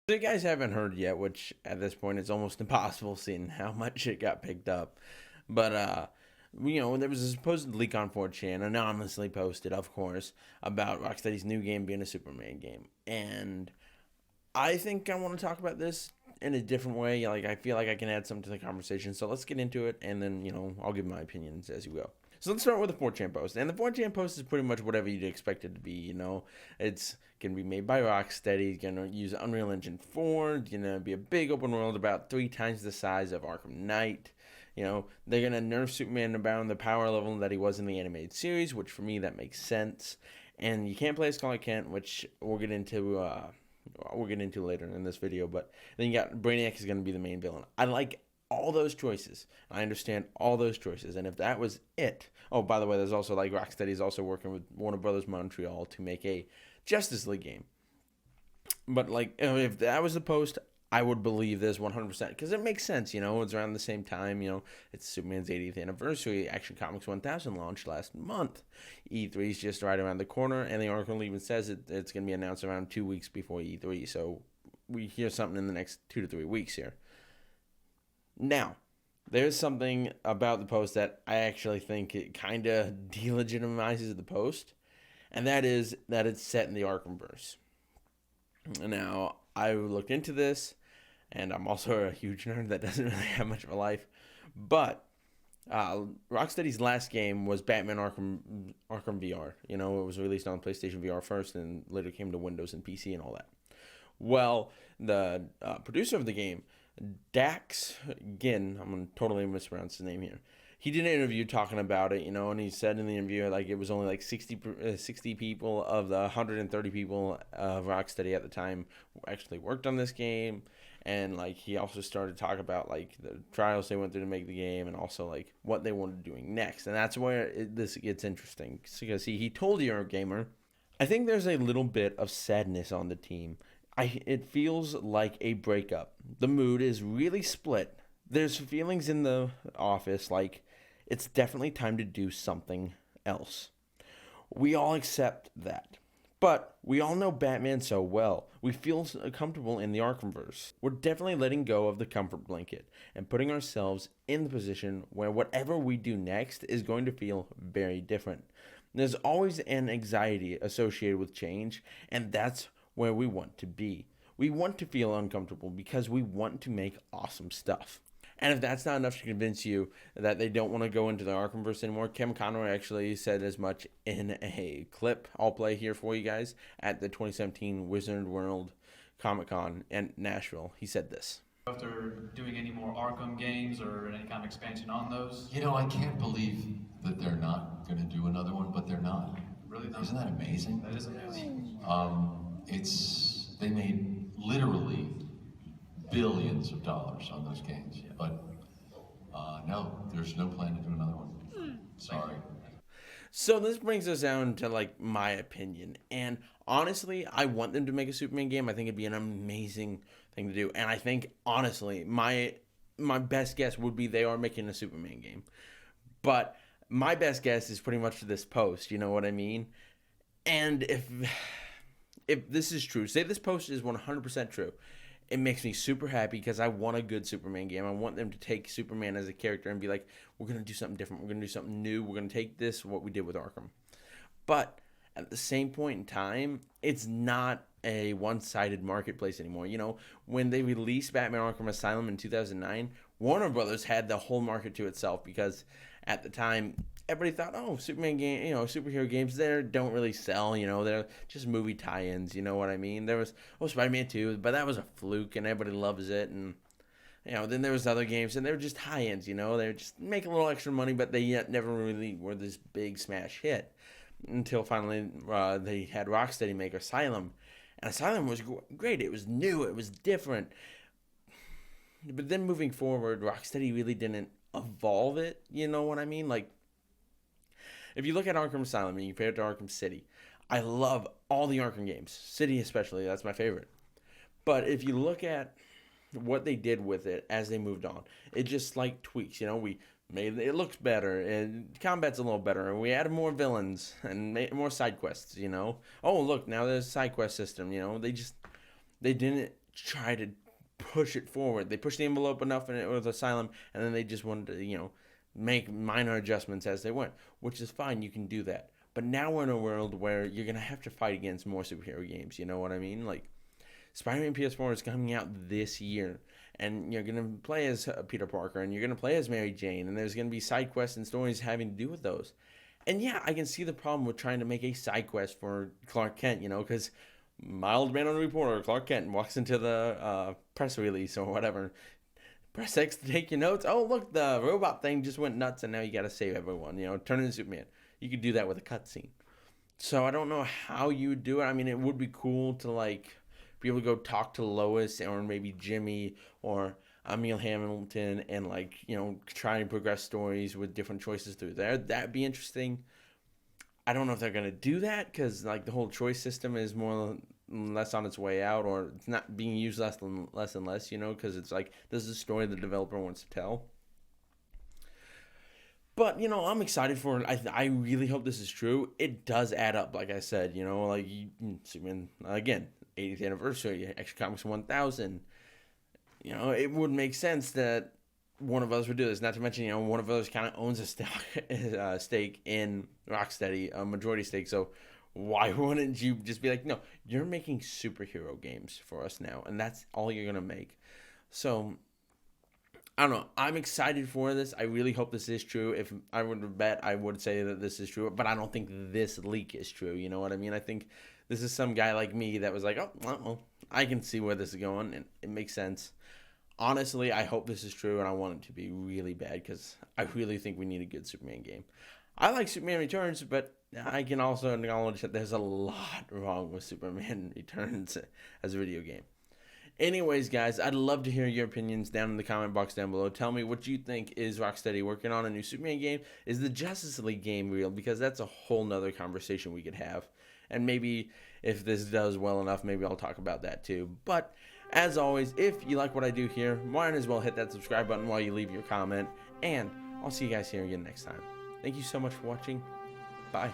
So you guys haven't heard yet, which at this point it's almost impossible seeing how much it got picked up. But there was a supposed leak on 4chan, anonymously posted, of course, about Rocksteady's new game being a Superman game. And I think I want to talk about this in a different way. Like, I feel like I can add something to the conversation. So let's get into it, and then, I'll give my opinions as you go. So let's start with the 4chan post. And the 4chan post is pretty much whatever you'd expect it to be, It's going to be made by Rocksteady. It's going to use Unreal Engine 4. It's going to be a big open world about 3 times the size of Arkham Knight. They're going to nerf Superman about the power level that he was in the animated series, which for me, that makes sense. And you can't play as Clark Kent, which we'll get into later in this video. But then you got Brainiac is going to be the main villain. I like all those choices. I understand all those choices. And if that was it. Oh, by the way, there's also Rocksteady is also working with Warner Brothers Montreal to make a Justice League game. But if that was the post, I would believe this 100% because it makes sense. It's around the same time. It's Superman's 80th anniversary. Action Comics 1000 launched last month. E3 is just right around the corner, and the article even says it's going to be announced around 2 weeks before E3. So we hear something in the next 2 to 3 weeks here. Now, there's something about the post that I actually think it kind of delegitimizes the post, and that is that it's set in the Arkhamverse. Now, I looked into this, and I'm also a huge nerd that doesn't really have much of a life, but Rocksteady's last game was Batman Arkham VR. It was released on PlayStation VR first, and later came to Windows and PC and all that. Well, the producer of the game, Dax Ginn, I'm going to totally mispronounce his name here. He did an interview talking about it, and he said in the interview it was only 60 people of the 130 people of Rocksteady at the time who actually worked on this game. And he also started to talk about the trials they went through to make the game, and also what they wanted doing next. And that's where this gets interesting, because he told Eurogamer, I think there's a little bit of sadness on the team. It feels like a breakup. The mood is really split. There's feelings in the office it's definitely time to do something else. We all accept that. But we all know Batman so well. We feel comfortable in the Arkhamverse. We're definitely letting go of the comfort blanket and putting ourselves in the position where whatever we do next is going to feel very different. There's always an anxiety associated with change, and that's where we want to be. We want to feel uncomfortable because we want to make awesome stuff. And if that's not enough to convince you that they don't want to go into the Arkhamverse anymore, Kim Conroy actually said as much in a clip I'll play here for you guys at the 2017 Wizard World Comic-Con in Nashville. He said this. After doing any more Arkham games or any kind of expansion on those? I can't believe that they're not going to do another one, but they're not. Really not? Isn't that amazing? That is amazing. They made literally billions of dollars on those games, but no, there's no plan to do another one. Sorry. So this brings us down to my opinion, and honestly, I want them to make a Superman game. I think it'd be an amazing thing to do, and I think honestly, my best guess would be they are making a Superman game, but my best guess is pretty much this post. You know what I mean? And if this is true, say this post is 100% true, it makes me super happy because I want a good Superman game. I want them to take Superman as a character and be like, we're going to do something different. We're going to do something new. We're going to take what we did with Arkham. But at the same point in time, it's not a one-sided marketplace anymore. When they released Batman Arkham Asylum in 2009, Warner Brothers had the whole market to itself because at the time, everybody thought, Superman game, superhero games there don't really sell, they're just movie tie-ins, you know what I mean? There was Spider-Man 2, but that was a fluke and everybody loves it, and then there was other games and they were just tie-ins, they were just making a little extra money, but they yet never really were this big smash hit until finally they had Rocksteady make Asylum, and Asylum was great. It was new, it was different, but then moving forward, Rocksteady really didn't evolve it, you know what I mean? If you look at Arkham Asylum and you compare it to Arkham City, I love all the Arkham games. City especially, that's my favorite. But if you look at what they did with it as they moved on, it just tweaks. We made it looks better, and combat's a little better, and we added more villains and made more side quests. Oh, look, now there's a side quest system. They didn't try to push it forward. They pushed the envelope enough with Asylum, and then they just wanted to, make minor adjustments as they went, which is fine. You can do that. But now we're in a world where you're going to have to fight against more superhero games. You know what I mean? Like, Spider-Man PS4 is coming out this year, and you're going to play as Peter Parker, and you're going to play as Mary Jane, and there's going to be side quests and stories having to do with those. And yeah, I can see the problem with trying to make a side quest for Clark Kent, because mild man on the reporter, Clark Kent, walks into the press release or whatever. Press X to take your notes. Oh, look, the robot thing just went nuts, and now you got to save everyone. Turn into Superman. You could do that with a cutscene. So I don't know how you would do it. I mean, it would be cool to, like, be able to go talk to Lois or maybe Jimmy or Emil Hamilton and, like, try and progress stories with different choices through there. That'd be interesting. I don't know if they're going to do that because, like, the whole choice system is more less on its way out, or it's not being used less and less, because it's like, this is a story the developer wants to tell. But, I'm excited for it. I really hope this is true. It does add up, like I said, like, Superman, again, 80th anniversary, Extra Comics 1000. It would make sense that one of us would do this. Not to mention, one of us kind of owns a stake in Rocksteady, a majority stake. So why wouldn't you just be like, no, you're making superhero games for us now, and that's all you're going to make. So I don't know. I'm excited for this. I really hope this is true. If I were to bet, I would say that this is true, but I don't think this leak is true. You know what I mean? I think this is some guy like me that was like, oh, well, I can see where this is going, and it makes sense. Honestly, I hope this is true, and I want it to be really bad because I really think we need a good Superman game. I like Superman Returns, but I can also acknowledge that there's a lot wrong with Superman Returns as a video game. Anyways, guys, I'd love to hear your opinions down in the comment box down below. Tell me what you think. Is Rocksteady working on a new Superman game? Is the Justice League game real? Because that's a whole nother conversation we could have. And maybe if this does well enough, maybe I'll talk about that too. But as always, if you like what I do here, might as well hit that subscribe button while you leave your comment. And I'll see you guys here again next time. Thank you so much for watching. Bye.